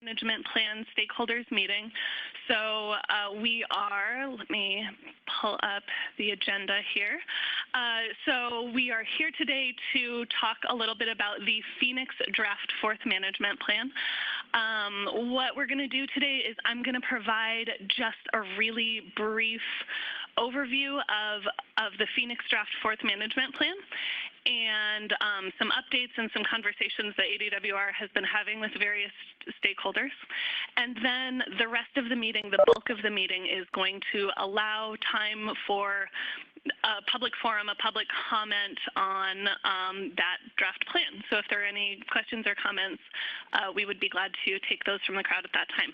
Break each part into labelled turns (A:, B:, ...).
A: Management Plan Stakeholders meeting. So let me pull up the agenda here. So we are here today to talk a little bit about the Phoenix Draft 4th Management Plan. What we're going to do today is I'm going to provide just a really brief overview of the Phoenix Draft 4th Management Plan and some updates and some conversations that ADWR has been having with various stakeholders. And then the rest of the meeting, the bulk of the meeting, is going to allow time for a public forum, a public comment on that draft plan. So if there are any questions or comments, we would be glad to take those from the crowd at that time.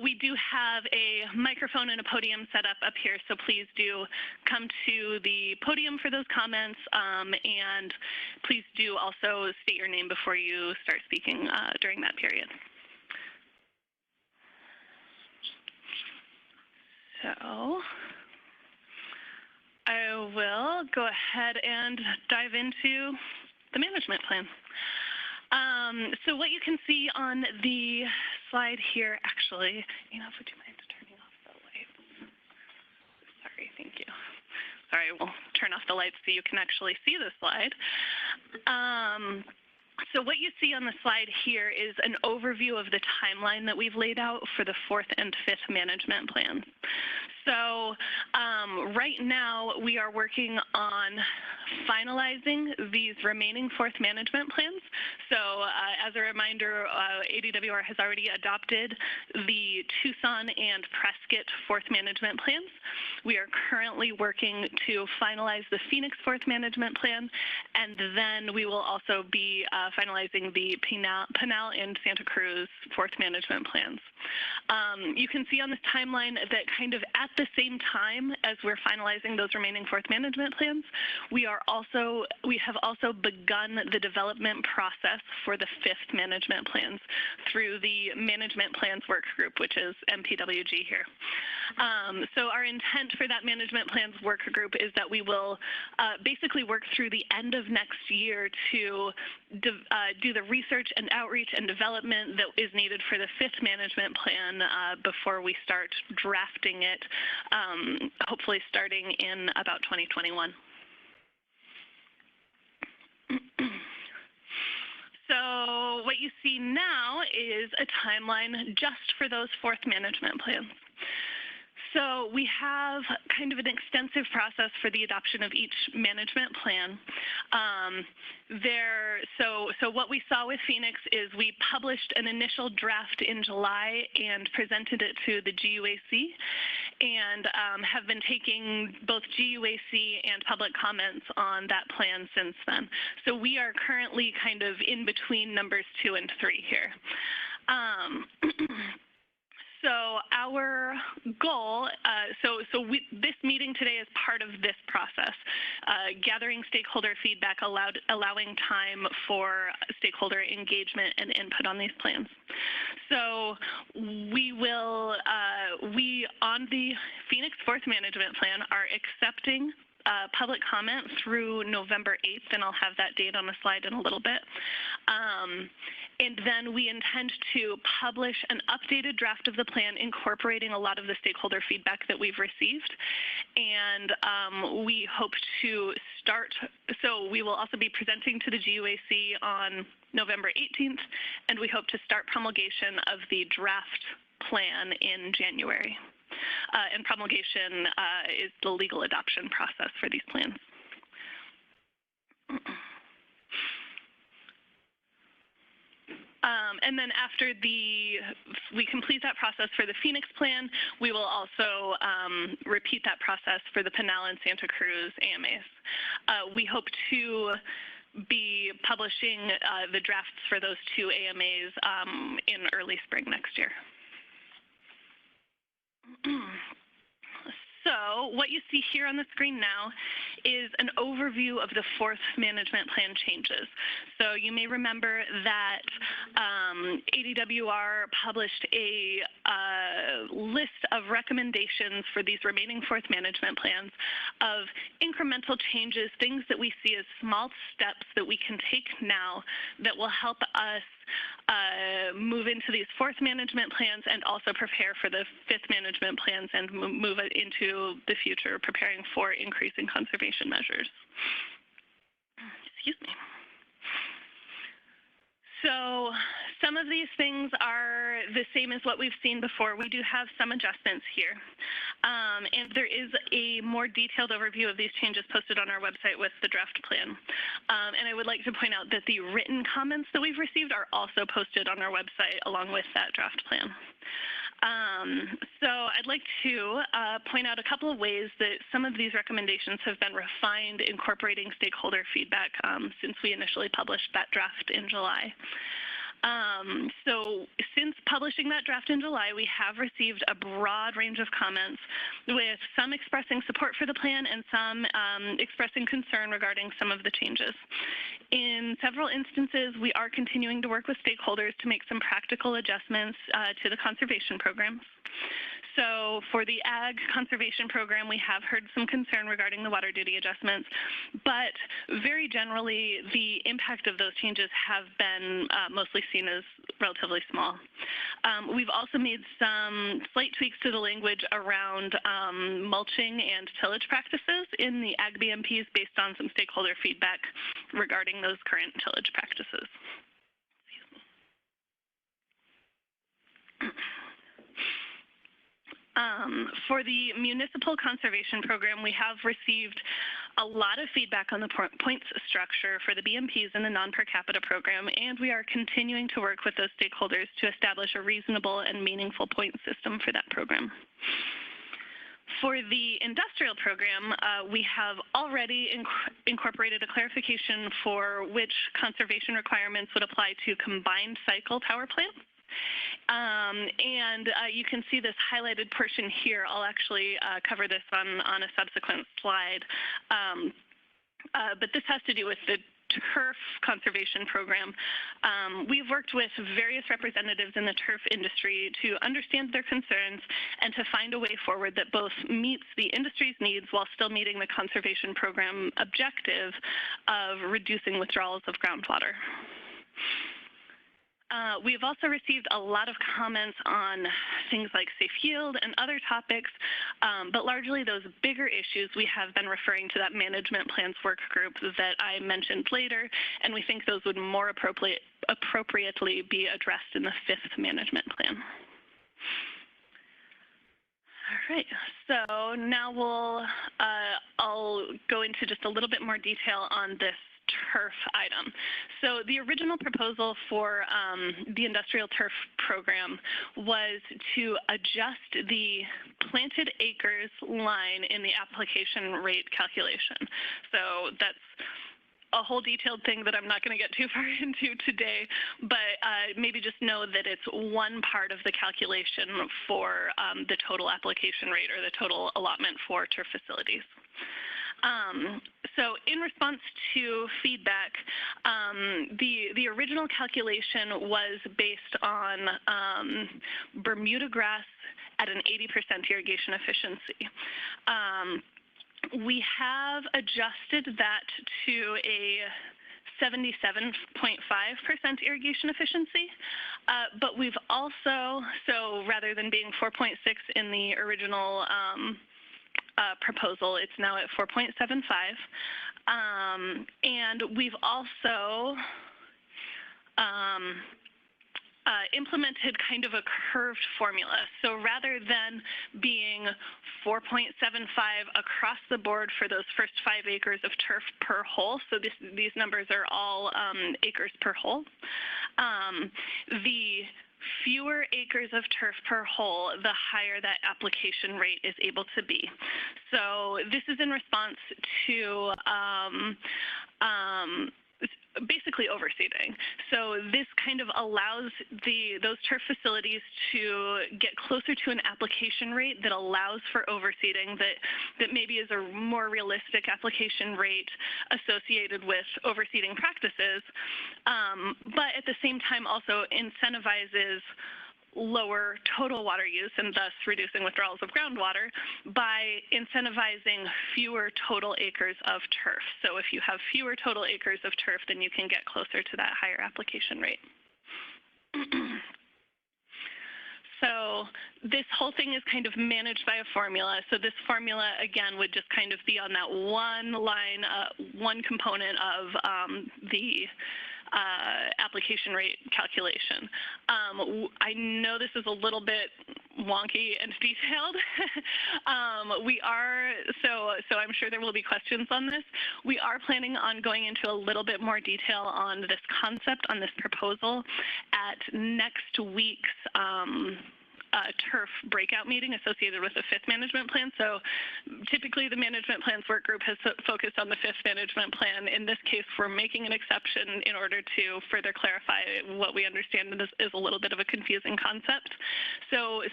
A: We do have a microphone and a podium set up here, so please do come to the podium for those comments, and please do also state your name before you start speaking during that period. So I will go ahead and dive into the management plan. So what you can see on the slide here, actually, would you mind turning off the lights? Sorry, thank you. Sorry, we'll turn off the lights so you can actually see the slide. So what you see on the slide here is an overview of the timeline that we've laid out for the 4th and 5th management plans. So right now we are working on finalizing these remaining 4th management plans. So as a reminder, ADWR has already adopted the Tucson and Prescott 4th management plans. We are currently working to finalize the Phoenix 4th management plan, and then we will also be finalizing the Pinal and Santa Cruz 4th management plans. You can see on this timeline that kind of at the same time as we're finalizing those remaining 4th management plans, we have also begun the development process for the 5th management plans through the Management Plans Work Group, which is MPWG here. So our intent for that Management Plans Work Group is that we will basically work through the end of next year to do the research and outreach and development that is needed for the 5th management plan before we start drafting it, hopefully starting in about 2021. So what you see now is a timeline just for those 4th management plans. So we have kind of an extensive process for the adoption of each management plan. So what we saw with Phoenix is we published an initial draft in July and presented it to the GUAC, and have been taking both GUAC and public comments on that plan since then. So we are currently kind of in between numbers 2 and 3 here. So our goal, this meeting today is part of this process, gathering stakeholder feedback, allowing time for stakeholder engagement and input on these plans. So we on the Phoenix 4th Management Plan, are accepting public comment through November 8th, and I'll have that date on the slide in a little bit. And then we intend to publish an updated draft of the plan incorporating a lot of the stakeholder feedback that we've received. And we hope to start, so we will also be presenting to the GUAC on November 18th, and we hope to start promulgation of the draft plan in January. And promulgation is the legal adoption process for these plans. And then after we complete that process for the Phoenix plan, we will also repeat that process for the Pinal and Santa Cruz AMAs. We hope to be publishing the drafts for those 2 AMAs in early spring next year. So what you see here on the screen now is an overview of the 4th management plan changes. So you may remember that ADWR published a list of recommendations for these remaining 4th management plans of incremental changes, things that we see as small steps that we can take now that will help us move into these fourth management plans and also prepare for the fifth management plans and move it into the future, preparing for increasing conservation measures. Excuse me. So some of these things are the same as what we've seen before. We do have some adjustments here. And there is a more detailed overview of these changes posted on our website with the draft plan. And I would like to point out that the written comments that we've received are also posted on our website along with that draft plan. So I'd like to point out a couple of ways that some of these recommendations have been refined, incorporating stakeholder feedback since we initially published that draft in July. So since publishing that draft in July, we have received a broad range of comments, with some expressing support for the plan and some expressing concern regarding some of the changes. In several instances, we are continuing to work with stakeholders to make some practical adjustments to the conservation programs. So for the Ag Conservation Program, we have heard some concern regarding the water duty adjustments, but very generally, the impact of those changes have been mostly seen as relatively small. We've also made some slight tweaks to the language around mulching and tillage practices in the Ag BMPs based on some stakeholder feedback regarding those current tillage practices. For the Municipal Conservation Program, we have received a lot of feedback on the points structure for the BMPs in the non-per capita program, and we are continuing to work with those stakeholders to establish a reasonable and meaningful point system for that program. For the industrial program, we have already incorporated a clarification for which conservation requirements would apply to combined cycle power plants. You can see this highlighted portion here. I'll actually cover this on a subsequent slide. But this has to do with the turf conservation program. We've worked with various representatives in the turf industry to understand their concerns and to find a way forward that both meets the industry's needs while still meeting the conservation program objective of reducing withdrawals of groundwater. We've also received a lot of comments on things like safe yield and other topics, but largely those bigger issues we have been referring to that management plans work group that I mentioned later, and we think those would more appropriately be addressed in the fifth management plan. All right, so now I'll go into just a little bit more detail on this turf item. So the original proposal for the industrial turf program was to adjust the planted acres line in the application rate calculation. So that's a whole detailed thing that I'm not going to get too far into today, but maybe just know that it's one part of the calculation for the total application rate or the total allotment for turf facilities. So in response to feedback, the original calculation was based on Bermuda grass at an 80% irrigation efficiency. We have adjusted that to a 77.5% irrigation efficiency, but we've also, so rather than being 4.6 in the original proposal, it's now at 4.75. And we've also implemented kind of a curved formula. So rather than being 4.75 across the board for those first 5 acres of turf per hole, so these numbers are all acres per hole, the fewer acres of turf per hole, the higher that application rate is able to be. So this is in response to basically overseeding. So this kind of allows those turf facilities to get closer to an application rate that allows for overseeding that maybe is a more realistic application rate associated with overseeding practices, but at the same time also incentivizes lower total water use and thus reducing withdrawals of groundwater by incentivizing fewer total acres of turf. So if you have fewer total acres of turf, then you can get closer to that higher application rate. this whole thing is kind of managed by a formula. So this formula, again, would just kind of be on that one line, one component of the application rate calculation. I know this is a little bit wonky and detailed. So I'm sure there will be questions on this. We are planning on going into a little bit more detail on this concept, on this proposal, at next week's turf breakout meeting associated with the fifth management plan. So typically the management plans work group has focused on the fifth management plan. In this case, we're making an exception in order to further clarify what we understand is a little bit of a confusing concept. So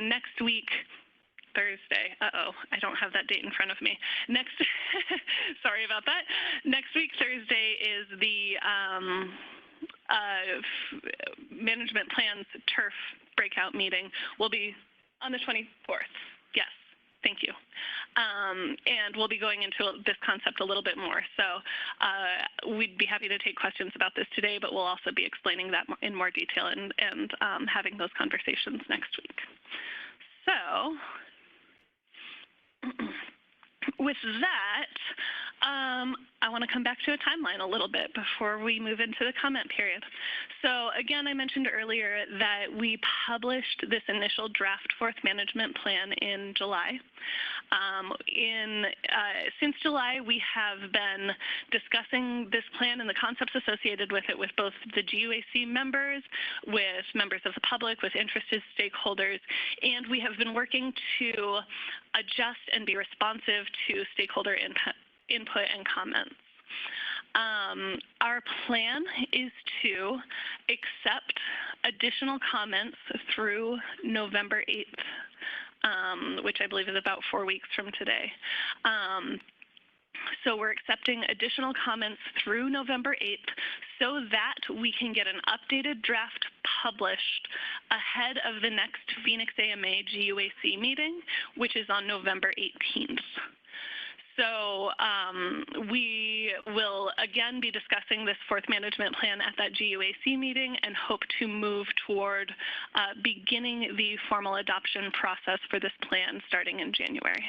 A: next week, Thursday, I don't have that date in front of me. Sorry about that. Next week, Thursday, is the management plans turf breakout meeting. Will be on the 24th. Yes, thank you. And we'll be going into this concept a little bit more. So we'd be happy to take questions about this today, but we'll also be explaining that in more detail and having those conversations next week. So with that, I want to come back to a timeline a little bit before we move into the comment period. So again, I mentioned earlier that we published this initial draft fourth management plan in July. Since July, we have been discussing this plan and the concepts associated with it with both the GUAC members, with members of the public, with interested stakeholders, and we have been working to adjust and be responsive to stakeholder input and comments. Our plan is to accept additional comments through November 8th, which I believe is about 4 weeks from today. So we're accepting additional comments through November 8th so that we can get an updated draft published ahead of the next Phoenix AMA GUAC meeting, which is on November 18th. So we will again be discussing this fourth management plan at that GUAC meeting and hope to move toward beginning the formal adoption process for this plan starting in January.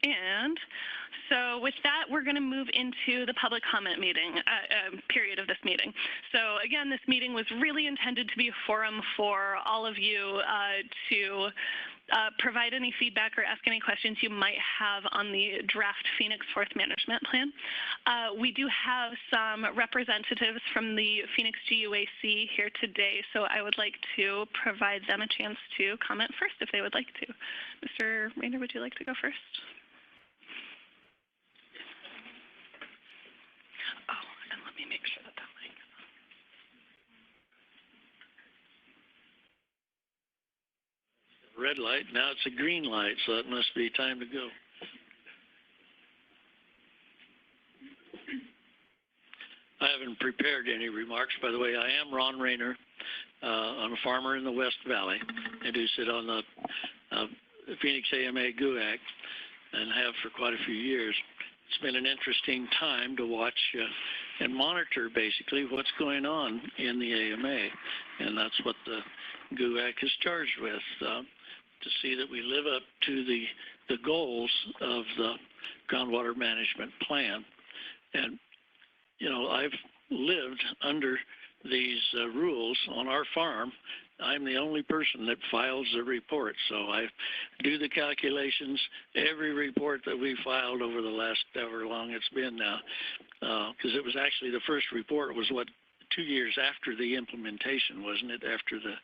A: And so with that, we're going to move into the public comment meeting period of this meeting. So again, this meeting was really intended to be a forum for all of you to provide any feedback or ask any questions you might have on the draft Phoenix fourth management plan. We do have some representatives from the Phoenix GUAC here today, so I would like to provide them a chance to comment first if they would like to. Mr. Rayner, would you like to go first? Oh, and let me make sure that that mic is
B: on. Red light, now it's a green light, so it must be time to go. I haven't prepared any remarks. By the way, I am Ron Rayner. I'm a farmer in the West Valley. I do sit on the Phoenix AMA GUAC and have for quite a few years. It's been an interesting time to watch and monitor basically what's going on in the AMA, and that's what the GUAC is charged with, to see that we live up to the goals of the groundwater management plan. And, you know, I've lived under these rules on our farm. I'm the only person that files the report, so I do the calculations. Every report that we filed over the last however long it's been now, because it was actually the first report was 2 years after the implementation, wasn't it? After the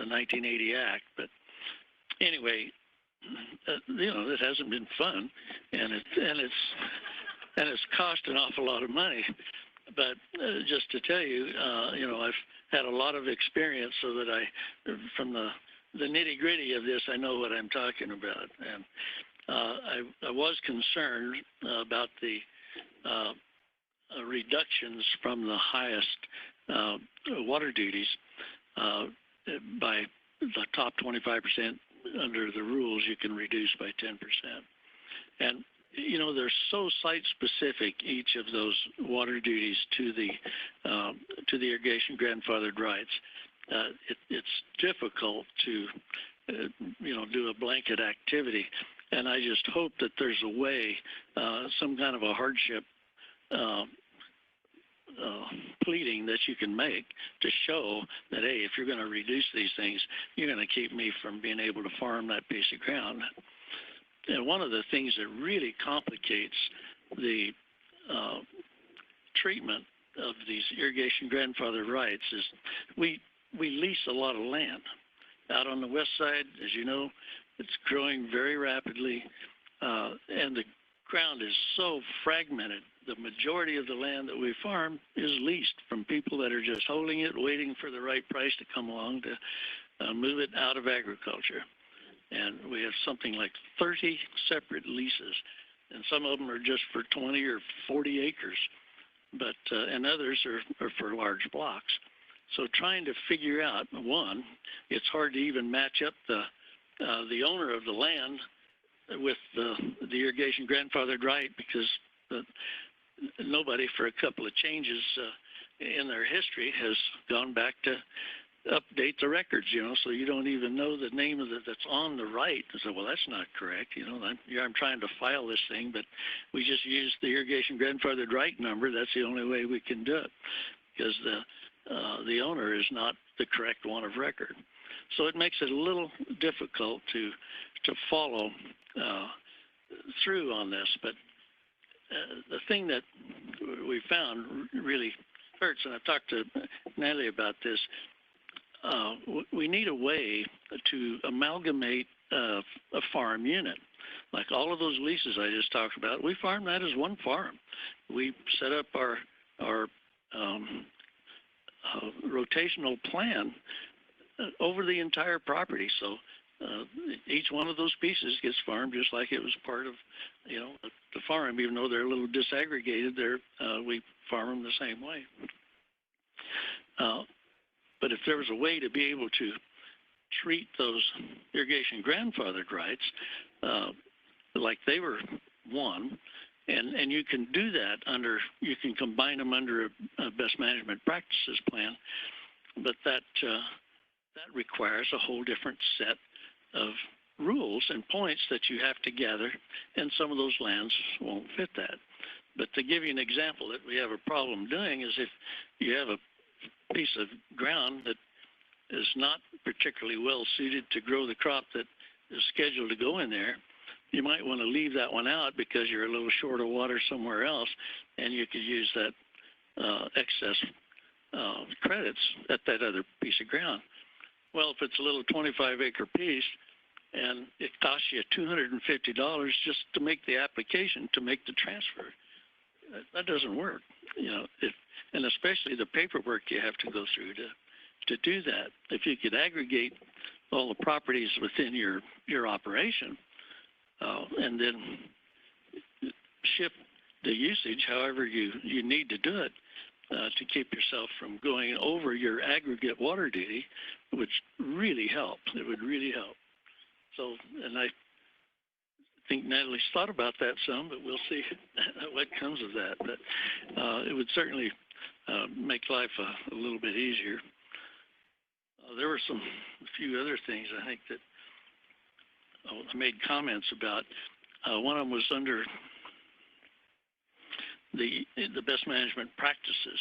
B: 1980 Act. But anyway, you know, it hasn't been fun, and it's cost an awful lot of money. But just to tell you, you know, I've had a lot of experience so that from the nitty-gritty of this, I know what I'm talking about. And I was concerned about the reductions from the highest water duties by the top 25%. Under the rules, you can reduce by 10%. And you know, they're so site-specific, each of those water duties to the irrigation grandfathered rights. It's difficult to, you know, do a blanket activity. And I just hope that there's a way, some kind of a hardship pleading that you can make to show that, hey, if you're going to reduce these things, you're going to keep me from being able to farm that piece of ground. And one of the things that really complicates the treatment of these irrigation grandfather rights is we lease a lot of land. Out on the west side, as you know, it's growing very rapidly, and the ground is so fragmented. The majority of the land that we farm is leased from people that are just holding it, waiting for the right price to come along to move it out of agriculture. And we have something like 30 separate leases, and some of them are just for 20 or 40 acres, but and others are for large blocks. So trying to figure out, one, it's hard to even match up the owner of the land with the irrigation grandfathered right, because nobody for a couple of changes in their history has gone back to update the records, you know, so you don't even know the name of that's on the right. So, well, that's not correct, you know. I'm trying to file this thing, but we just use the irrigation grandfathered right number. That's the only way we can do it, because the owner is not the correct one of record. So it makes it a little difficult to follow through on this. But the thing that we found really hurts, and I've talked to Natalie about this, we need a way to amalgamate a farm unit. Like all of those leases I just talked about, we farm that as one farm. We set up our rotational plan over the entire property. So each one of those pieces gets farmed just like it was part of, you know, the farm. Even though they're a little disaggregated, we farm them the same way. But if there was a way to be able to treat those irrigation grandfathered rights like they were one, and you can do that you can combine them under a best management practices plan, but that requires a whole different set of rules and points that you have to gather, and some of those lands won't fit that. But to give you an example that we have a problem doing is if you have a piece of ground that is not particularly well suited to grow the crop that is scheduled to go in there, you might want to leave that one out because you're a little short of water somewhere else, and you could use that excess credits at that other piece of ground. Well, if it's a little 25-acre piece and it costs you $250 just to make the application, to make the transfer, that doesn't work, you know. And especially the paperwork you have to go through to do that. If you could aggregate all the properties within your operation and then shift the usage however you need to do it to keep yourself from going over your aggregate water duty, which really help. It would really help. So, and I think Natalie's thought about that some, but we'll see what comes of that. But it would certainly make life a little bit easier. There were a few other things I think that I made comments about. One of them was under the best management practices,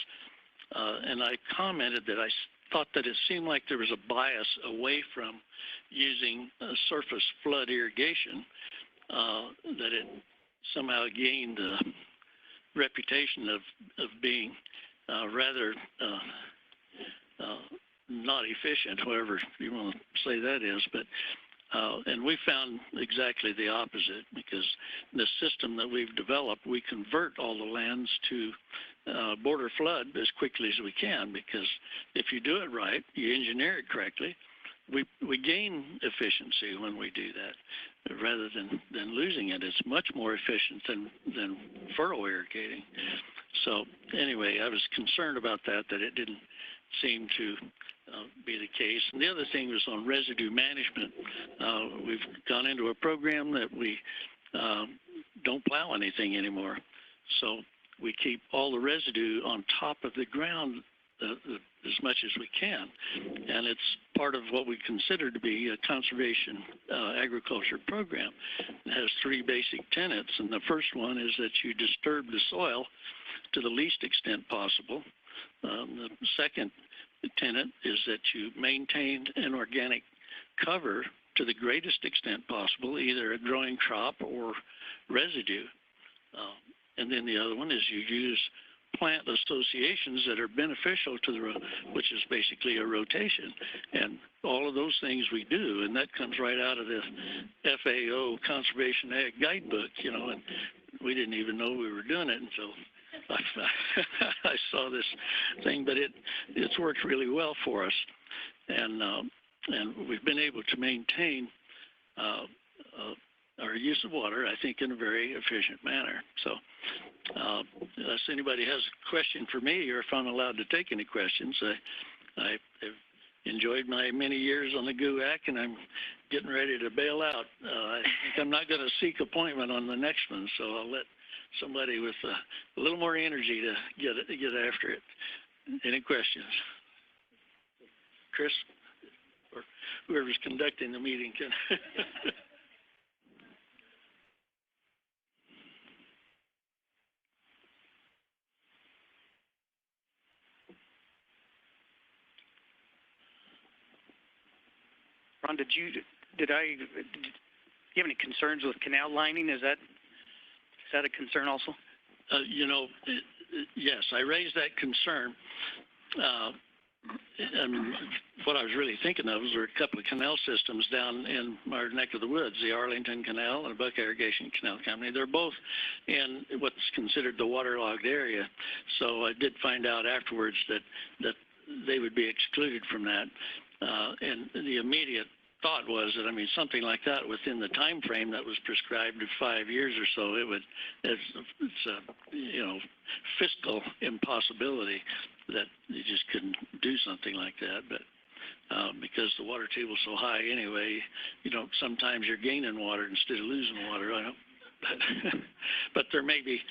B: and I commented that I thought that it seemed like there was a bias away from using surface flood irrigation, that it somehow gained a reputation of being rather not efficient, however you want to say that is. But and we found exactly the opposite, because the system that we've developed, we convert all the lands to border flood as quickly as we can, because if you do it right, you engineer it correctly, we gain efficiency when we do that, rather than losing it. It's much more efficient than furrow irrigating. So anyway, I was concerned about that it didn't seem to be the case. And the other thing was on residue management. We've gone into a program that we don't plow anything anymore. So we keep all the residue on top of the ground as much as we can. And it's part of what we consider to be a conservation agriculture program. It has three basic tenets, and the first one is that you disturb the soil to the least extent possible. The second tenet is that you maintain an organic cover to the greatest extent possible, either a growing crop or residue. And then the other one is you use plant associations that are beneficial to the, which is basically a rotation. And all of those things we do, and that comes right out of the FAO Conservation Ag Guidebook, you know, and we didn't even know we were doing it until I saw this thing, but it's worked really well for us. And we've been able to maintain our use of water, I think, in a very efficient manner. So unless anybody has a question for me, or if I'm allowed to take any questions, I have enjoyed my many years on the GUAC, and I'm getting ready to bail out. I think I'm not going to seek appointment on the next one, so I'll let somebody with a little more energy to get after it. Any questions? Chris, or whoever's conducting the meeting can.
C: Ron, did you have any concerns with canal lining? Is that a concern also?
B: You know, yes, I raised that concern. I mean, what I was really thinking of was there were a couple of canal systems down in our neck of the woods, the Arlington Canal and the Buck Irrigation Canal Company. They're both in what's considered the waterlogged area. So I did find out afterwards that they would be excluded from that. And the immediate thought was that, I mean, something like that within the time frame that was prescribed of 5 years or so, it's a, you know, fiscal impossibility that you just couldn't do something like that. But because the water table's so high anyway, you know, sometimes you're gaining water instead of losing water. I don't, but there may be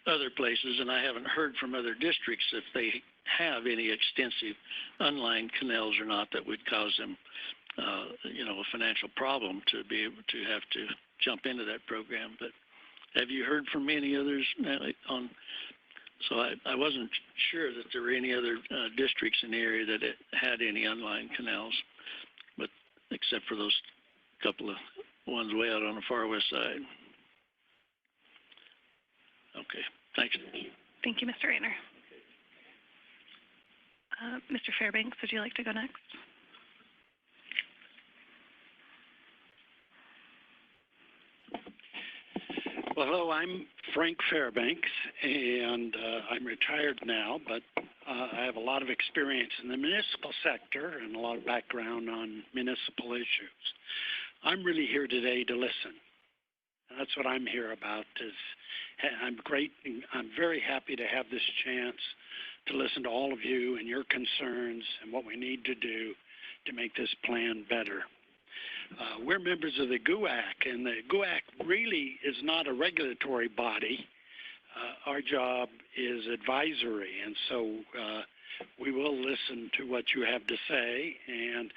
B: other places, and I haven't heard from other districts if they have any extensive unlined canals or not that would cause them, you know, a financial problem to be able to have to jump into that program. But have you heard from any others on? So I wasn't sure that there were any other districts in the area that had any unlined canals, but except for those couple of ones way out on the far west side. Okay, thanks.
A: Thank you, Mr. Rayner. Mr. Fairbanks, would you like to go next?
D: Well, hello, I'm Frank Fairbanks, and I'm retired now, but I have a lot of experience in the municipal sector and a lot of background on municipal issues. I'm really here today to listen. And that's what I'm here about. I'm very happy to have this chance to listen to all of you and your concerns and what we need to do to make this plan better. We're members of the GUAC, and the GUAC really is not a regulatory body. Our job is advisory, and so we will listen to what you have to say, and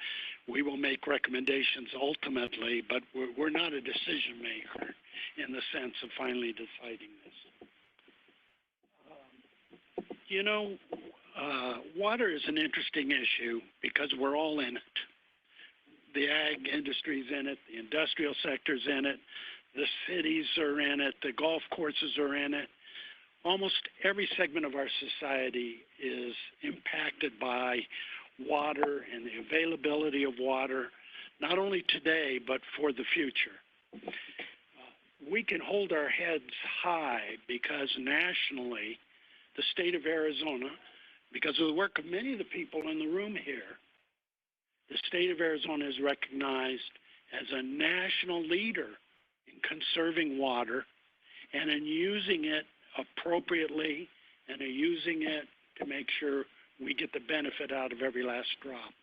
D: we will make recommendations ultimately, but we're not a decision maker in the sense of finally deciding this. You know, water is an interesting issue because we're all in it. The ag industry's in it, the industrial sector's in it, the cities are in it, the golf courses are in it. Almost every segment of our society is impacted by water and the availability of water, not only today, but for the future. We can hold our heads high because nationally, the state of Arizona, because of the work of many of the people in the room here, the state of Arizona is recognized as a national leader in conserving water and in using it appropriately and in using it to make sure we get the benefit out of every last drop.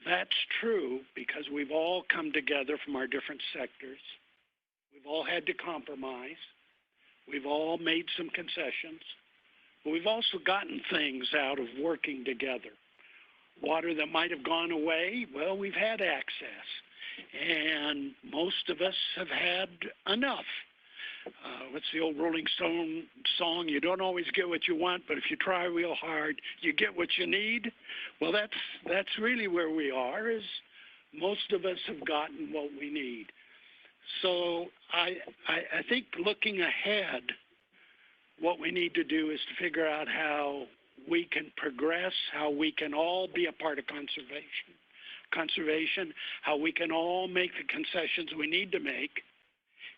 D: That's true because we've all come together from our different sectors. We've all had to compromise. We've all made some concessions. But we've also gotten things out of working together. Water that might have gone away, well, we've had access. And most of us have had enough. What's the old Rolling Stone song? You don't always get what you want, but if you try real hard, you get what you need. Well, that's really where we are, is most of us have gotten what we need. So I think looking ahead, what we need to do is to figure out how we can progress, how we can all be a part of conservation, how we can all make the concessions we need to make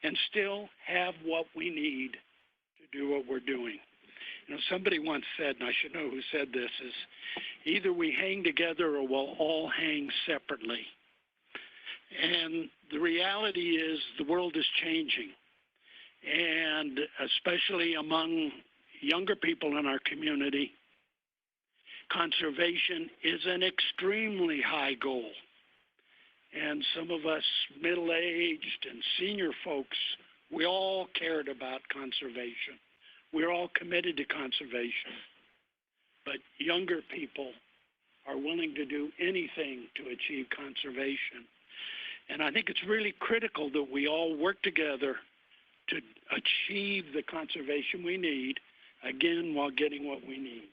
D: and still have what we need to do what we're doing. You know, somebody once said, and I should know who said this, is either we hang together or we'll all hang separately. And the reality is the world is changing. And especially among younger people in our community, conservation is an extremely high goal. And some of us middle-aged and senior folks, we all cared about conservation. We're all committed to conservation. But younger people are willing to do anything to achieve conservation. And I think it's really critical that we all work together to achieve the conservation we need, again, while getting what we need.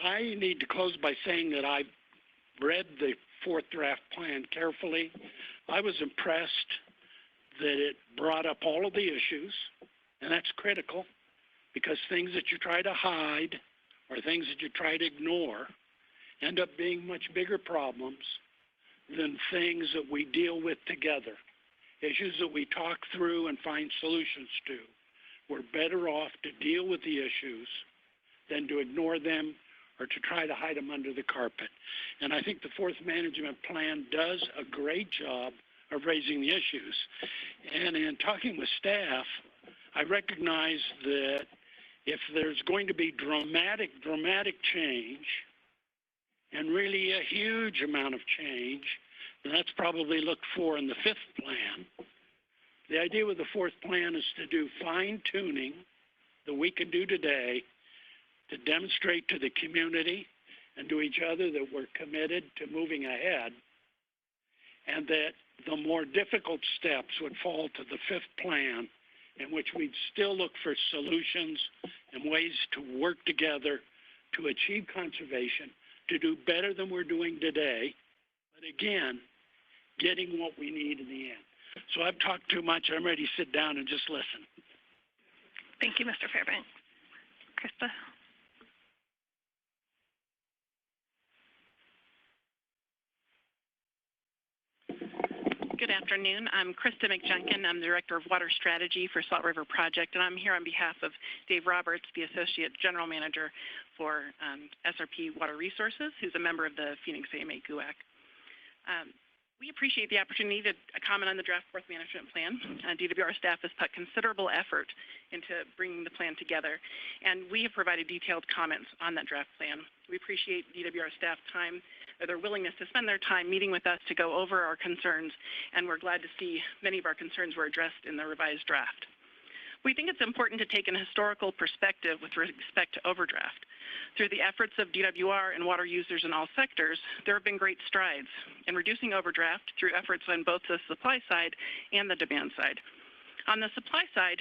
D: I need to close by saying that I read the fourth draft plan carefully. I was impressed that it brought up all of the issues, and that's critical because things that you try to hide or things that you try to ignore end up being much bigger problems than things that we deal with together, issues that we talk through and find solutions to. We're better off to deal with the issues than to ignore them or to try to hide them under the carpet. And I think the fourth management plan does a great job of raising the issues. And in talking with staff, I recognize that if there's going to be dramatic change, and really a huge amount of change, and that's probably looked for in the fifth plan. The idea with the fourth plan is to do fine-tuning that we can do today to demonstrate to the community and to each other that we're committed to moving ahead, and that the more difficult steps would fall to the fifth plan, in which we'd still look for solutions and ways to work together to achieve conservation, to do better than we're doing today, but again, getting what we need in the end. So I've talked too much. I'm ready to sit down and just listen.
A: Thank you, Mr. Fairbanks. Krista?
E: Good afternoon. I'm Krista McJunkin. I'm the Director of Water Strategy for Salt River Project, and I'm here on behalf of Dave Roberts, the Associate General Manager for SRP Water Resources, who's a member of the Phoenix AMA GUAC. We appreciate the opportunity to comment on the draft fourth management plan. DWR staff has put considerable effort into bringing the plan together, and we have provided detailed comments on that draft plan. We appreciate DWR staff time, or their willingness to spend their time meeting with us to go over our concerns, and we're glad to see many of our concerns were addressed in the revised draft. We think it's important to take an historical perspective with respect to overdraft. Through the efforts of DWR and water users in all sectors, there have been great strides in reducing overdraft through efforts on both the supply side and the demand side. On the supply side,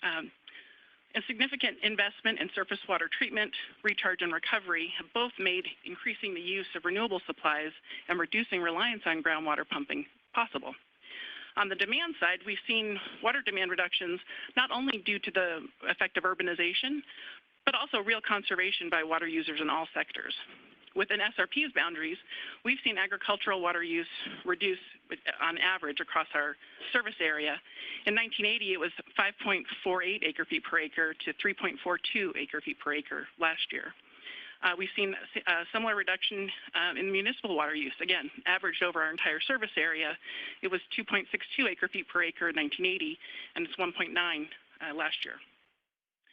E: a significant investment in surface water treatment, recharge, and recovery have both made increasing the use of renewable supplies and reducing reliance on groundwater pumping possible. On the demand side, we've seen water demand reductions not only due to the effect of urbanization, but also real conservation by water users in all sectors. Within SRP's boundaries, we've seen agricultural water use reduce on average across our service area. In 1980, it was 5.48 acre-feet per acre to 3.42 acre-feet per acre last year. We've seen a similar reduction in municipal water use. Again, averaged over our entire service area, it was 2.62 acre-feet per acre in 1980, and it's 1.9 last year.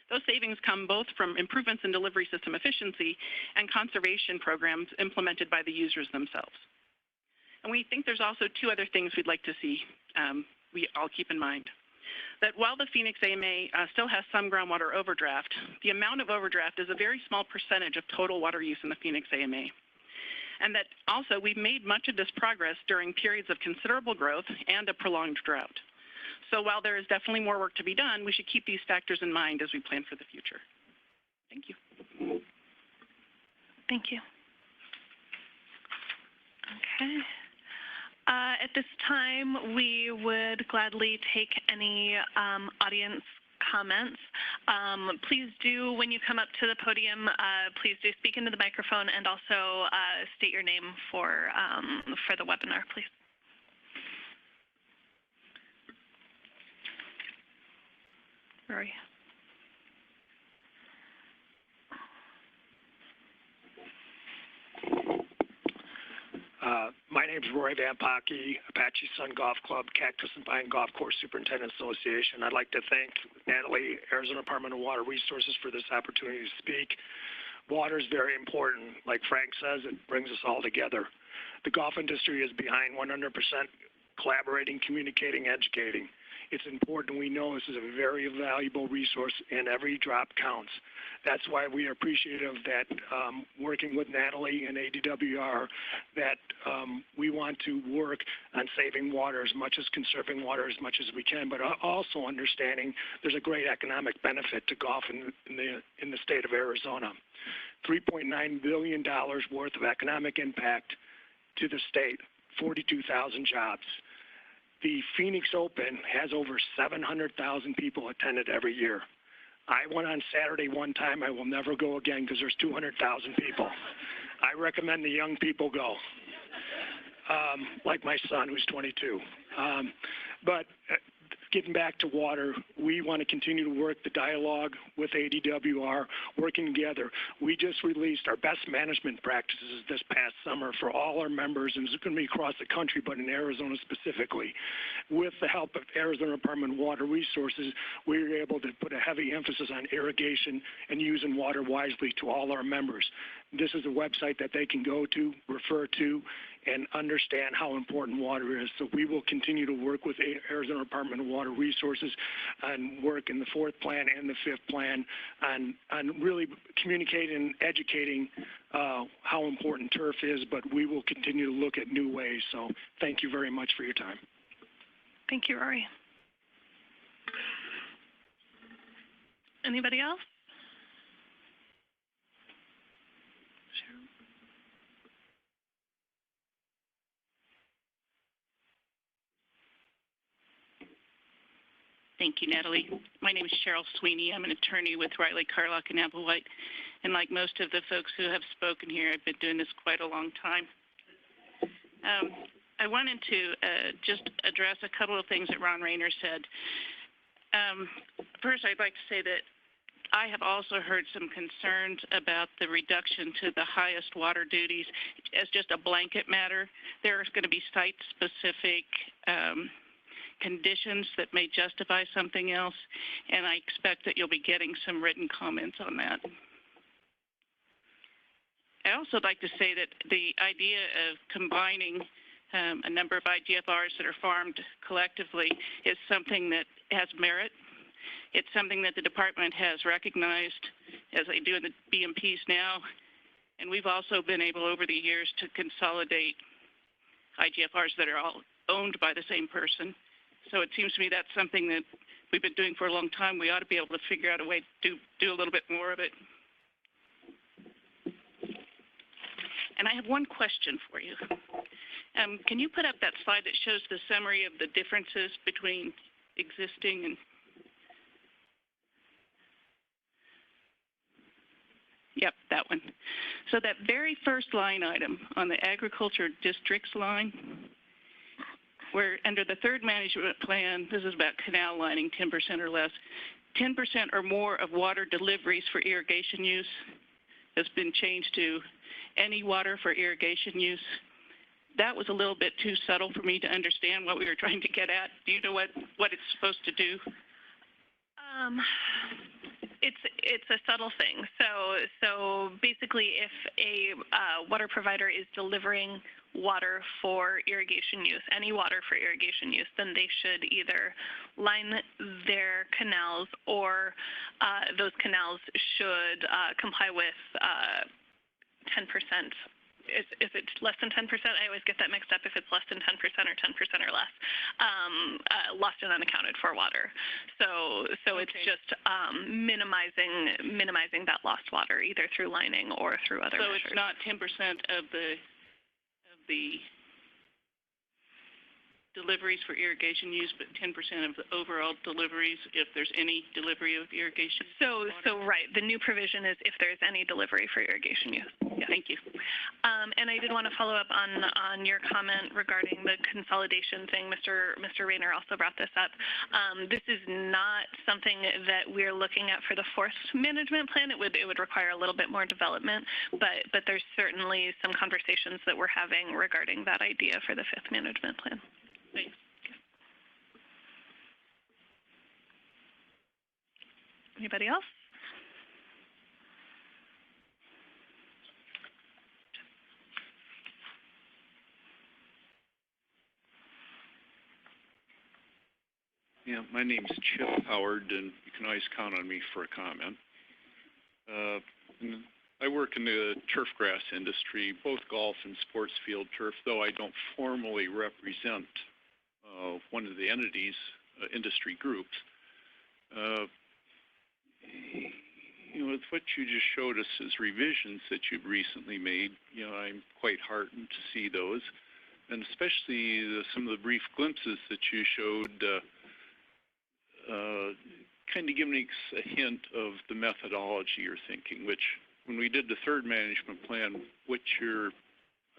E: Those savings come both from improvements in delivery system efficiency and conservation programs implemented by the users themselves. And we think there's also two other things we'd like to see we all keep in mind. That while the Phoenix AMA still has some groundwater overdraft, the amount of overdraft is a very small percentage of total water use in the Phoenix AMA. And that also we've made much of this progress during periods of considerable growth and a prolonged drought. So while there is definitely more work to be done, we should keep these factors in mind as we plan for the future. Thank you.
A: Thank you. Okay. At this time, we would gladly take any audience comments. Please do, when you come up to the podium, please do speak into the microphone and also state your name for the webinar, please. Rory.
F: My name is Roy Van Pocky, Apache Sun Golf Club, Cactus and Pine Golf Course Superintendent Association. I'd like to thank Natalie, Arizona Department of Water Resources, for this opportunity to speak. Water is very important. Like Frank says, it brings us all together. The golf industry is behind 100% collaborating, communicating, educating. It's important we know this is a very valuable resource and every drop counts. That's why we are appreciative that working with Natalie and ADWR, that we want to work on saving water as much as conserving water as much as we can, but also understanding there's a great economic benefit to golf in the state of Arizona. $3.9 billion worth of economic impact to the state, 42,000 jobs. The Phoenix Open has over 700,000 people attended every year. I went on Saturday one time. I will never go again because there's 200,000 people. I recommend the young people go, like my son who's 22. But getting back to water, we want to continue to work the dialogue with ADWR, working together. We just released our best management practices this past summer for all our members, and it's going to be across the country, but in Arizona specifically. With the help of Arizona Department of Water Resources, we were able to put a heavy emphasis on irrigation and using water wisely to all our members. This is a website that they can go to, refer to, and understand how important water is. So we will continue to work with Arizona Department of Water Resources and work in the fourth plan and the fifth plan on really communicating and educating how important turf is, but we will continue to look at new ways. So thank you very much for your time.
A: Thank you, Rory. Anybody else?
E: Thank you, Natalie. My name is Cheryl Sweeney. I'm an attorney with Riley, Carlock, and Applewhite. And like most of the folks who have spoken here, I've been doing this quite a long time. I wanted to just address a couple of things that Ron Rayner said. First, I'd like to say that I have also heard some concerns about the reduction to the highest water duties as just a blanket matter. There's going to be site-specific conditions that may justify something else, and I expect that you'll be getting some written comments on that. I also like to say that the idea of combining a number of IGFRs that are farmed collectively is something that has merit. It's something that the department has recognized, as they do in the BMPs now, and we've also been able over the years to consolidate IGFRs that are all owned by the same person. So it seems to me that's something that we've been doing for a long time. We ought to be able to figure out a way to do a little bit more of it. And I have one question for you. Can you put up that slide that shows the summary of the differences between existing and... Yep, that one. So that very first line item on the agriculture districts line, where under the third management plan, this is about canal lining, 10% or less, 10% or more of water deliveries for irrigation use has been changed to any water for irrigation use. That was a little bit too subtle for me to understand what we were trying to get at. Do you know what it's supposed to do?
A: It's a subtle thing. So basically, if a water provider is delivering water for irrigation use, any water for irrigation use, then they should either line their canals, or those canals should comply with 10%. If it's less than 10%, I always get that mixed up. If it's less than 10% or 10% or less, lost and unaccounted for water. So it's just minimizing that lost water, either through lining or through other measures.
E: So it's not 10% of the deliveries for irrigation use, but 10% of the overall deliveries if there's any delivery of irrigation
A: So right, the new provision is if there's any delivery for irrigation use.
E: Yeah. Thank you.
A: And I did want to follow up on your comment regarding the consolidation thing. Mr. Rayner also brought this up. This is not something that we're looking at for the fourth management plan. It would require a little bit more development, but there's certainly some conversations that we're having regarding that idea for the fifth management plan.
E: Thanks.
A: Anybody else?
G: Yeah, my name's Chip Howard, and you can always count on me for a comment. I work in the turf grass industry, both golf and sports field turf, though I don't formally represent one of the entities, industry groups. With what you just showed us as revisions that you've recently made, I'm quite heartened to see those, and especially some of the brief glimpses that you showed kind of giving us a hint of the methodology you're thinking, which when we did the third management plan, what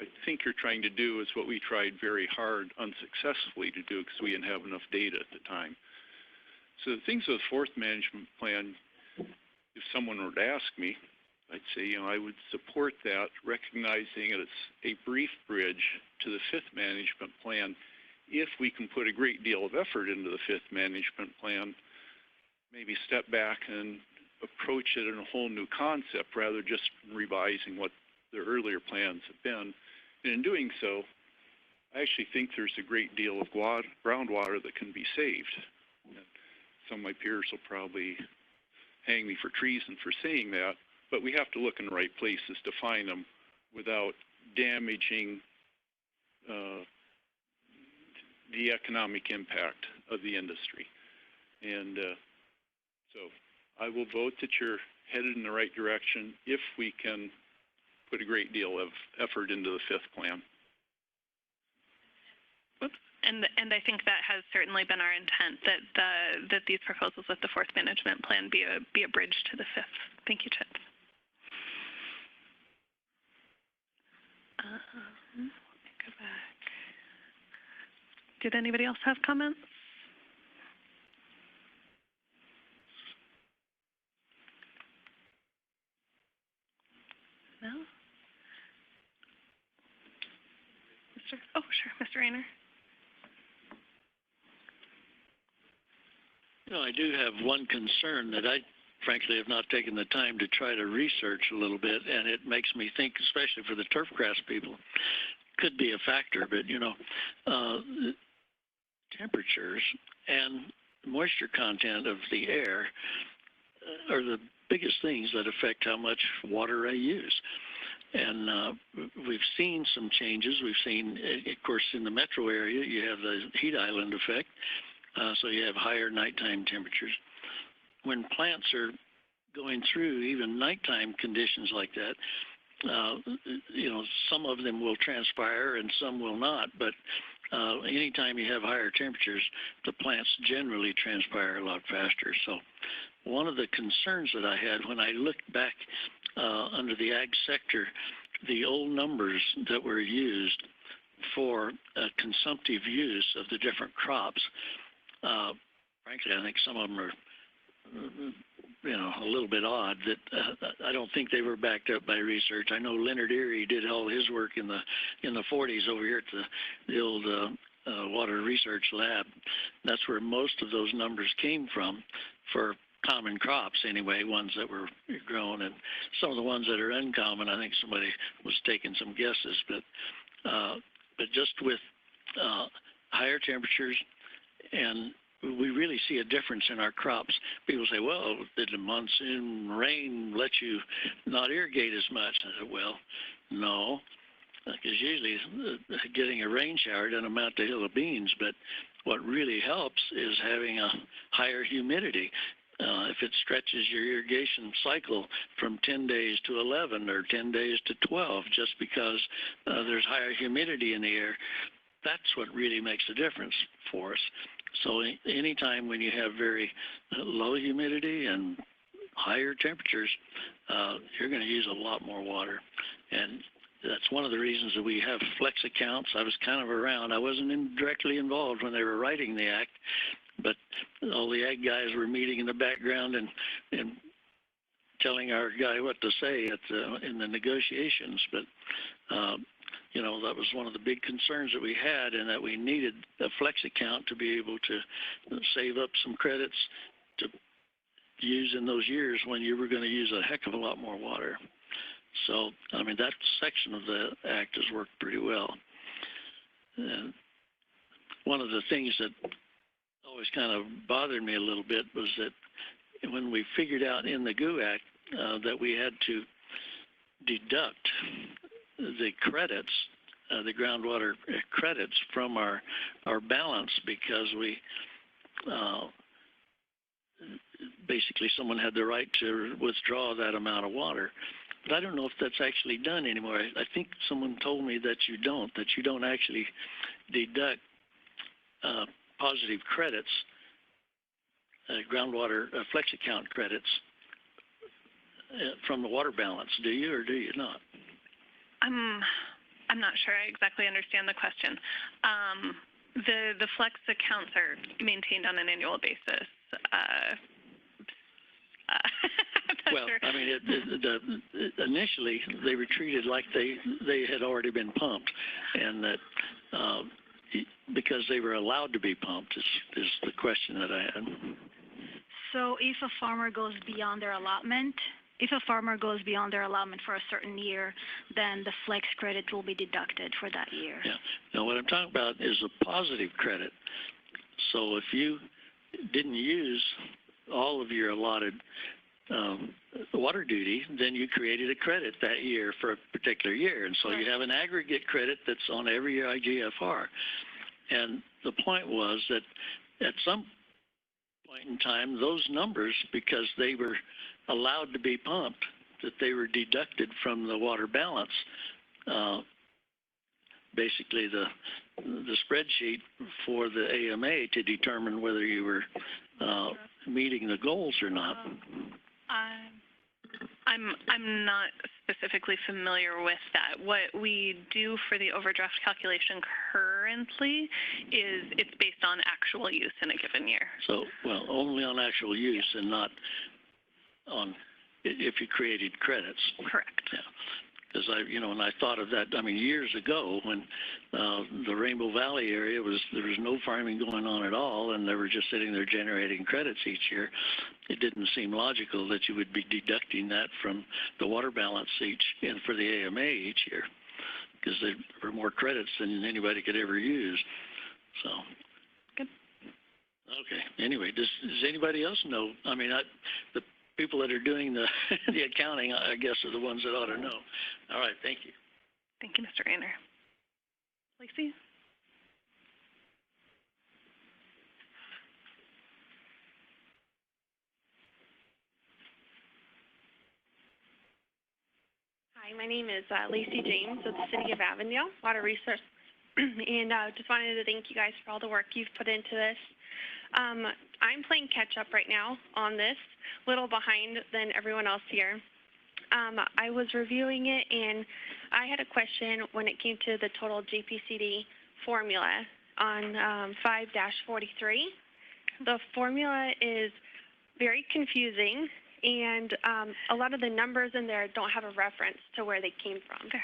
G: I think you're trying to do is what we tried very hard unsuccessfully to do because we didn't have enough data at the time. So the things with the fourth management plan, if someone were to ask me, I'd say, I would support that, recognizing that it's a brief bridge to the fifth management plan. If we can put a great deal of effort into the fifth management plan, maybe step back and approach it in a whole new concept rather just revising what the earlier plans have been. And in doing so, I actually think there's a great deal of groundwater that can be saved. Some of my peers will probably hang me for treason for saying that, but we have to look in the right places to find them without damaging the economic impact of the industry. And so I will vote that you're headed in the right direction if we can put a great deal of effort into the fifth plan.
A: And I think that has certainly been our intent, that these proposals with the fourth management plan be a bridge to the fifth. Thank you, Chip. Let me go back. Did anybody else have comments? No? Mr. Rayner.
B: I do have one concern that I frankly have not taken the time to try to research a little bit, and it makes me think, especially for the turf grass people, could be a factor, but temperatures and moisture content of the air are the biggest things that affect how much water I use. And we've seen some changes. We've seen, of course, in the metro area, you have the heat island effect, so you have higher nighttime temperatures. When plants are going through even nighttime conditions like that, some of them will transpire and some will not, but anytime you have higher temperatures, the plants generally transpire a lot faster. So one of the concerns that I had when I looked back under the ag sector, the old numbers that were used for consumptive use of the different crops, frankly, I think some of them are a little bit odd. That I don't think they were backed up by research. I know Leonard Erie did all his work in the 40s over here at the old Water Research Lab. That's where most of those numbers came from for common crops anyway, ones that were grown, and some of the ones that are uncommon, I think somebody was taking some guesses, but just with higher temperatures, and we really see a difference in our crops. People say, well, did the monsoon rain let you not irrigate as much? I said, well, no, because usually getting a rain shower doesn't amount to a hill of beans, but what really helps is having a higher humidity. If it stretches your irrigation cycle from 10 days to 11 or 10 days to 12, just because there's higher humidity in the air, that's what really makes a difference for us. So anytime when you have very low humidity and higher temperatures, you're going to use a lot more water. And that's one of the reasons that we have flex accounts. I was kind of around. I wasn't directly involved when they were writing the act, but all the ag guys were meeting in the background and telling our guy what to say in the negotiations. But you know, that was one of the big concerns that we had, and that we needed a flex account to be able to save up some credits to use in those years when you were going to use a heck of a lot more water. So, I mean, that section of the act has worked pretty well. And one of the things that always kind of bothered me a little bit was that when we figured out in the GO Act that we had to deduct the credits, the groundwater credits from our balance, because we basically someone had the right to withdraw that amount of water. But I don't know if that's actually done anymore. I think someone told me that you don't actually deduct positive credits, groundwater flex account credits from the water balance. Do you or do you not?
A: I'm not sure I exactly understand the question. The flex accounts are maintained on an annual basis.
B: Well, sure. I mean, initially they were treated like they had already been pumped, and that because they were allowed to be pumped is the question that I had.
H: So if a farmer goes beyond their allotment, for a certain year, then the flex credit will be deducted for that year.
B: Yeah. Now, what I'm talking about is a positive credit. So if you didn't use all of your allotted water duty, then you created a credit that year for a particular year. And so you have an aggregate credit that's on every year IGFR. And the point was that at some point in time, those numbers, because they were allowed to be pumped, that they were deducted from the water balance. Basically, the spreadsheet for the AMA to determine whether you were meeting the goals or not.
A: I'm not specifically familiar with that. What we do for the overdraft calculation currently is it's based on actual use in a given year.
B: So, well, only on actual use and not on if you created credits.
A: Correct.
B: Yeah. Because when I thought of that, I mean, years ago when the Rainbow Valley area there was no farming going on at all, and they were just sitting there generating credits each year, it didn't seem logical that you would be deducting that from the water balance and for the AMA each year, because there were more credits than anybody could ever use. So.
A: Good.
B: Okay. Anyway, does anybody else know? I mean, the people that are doing the accounting, I guess, are the ones that ought to know. All right, thank you.
A: Thank you, Mr. Rayner. Lacey?
I: Hi, my name is Lacey James with the City of Avondale, Water Resource, and just wanted to thank you guys for all the work you've put into this. I'm playing catch up right now on this, a little behind than everyone else here. I was reviewing it, and I had a question when it came to the total GPCD formula on 5-43. The formula is very confusing, and a lot of the numbers in there don't have a reference to where they came from.
A: Fair.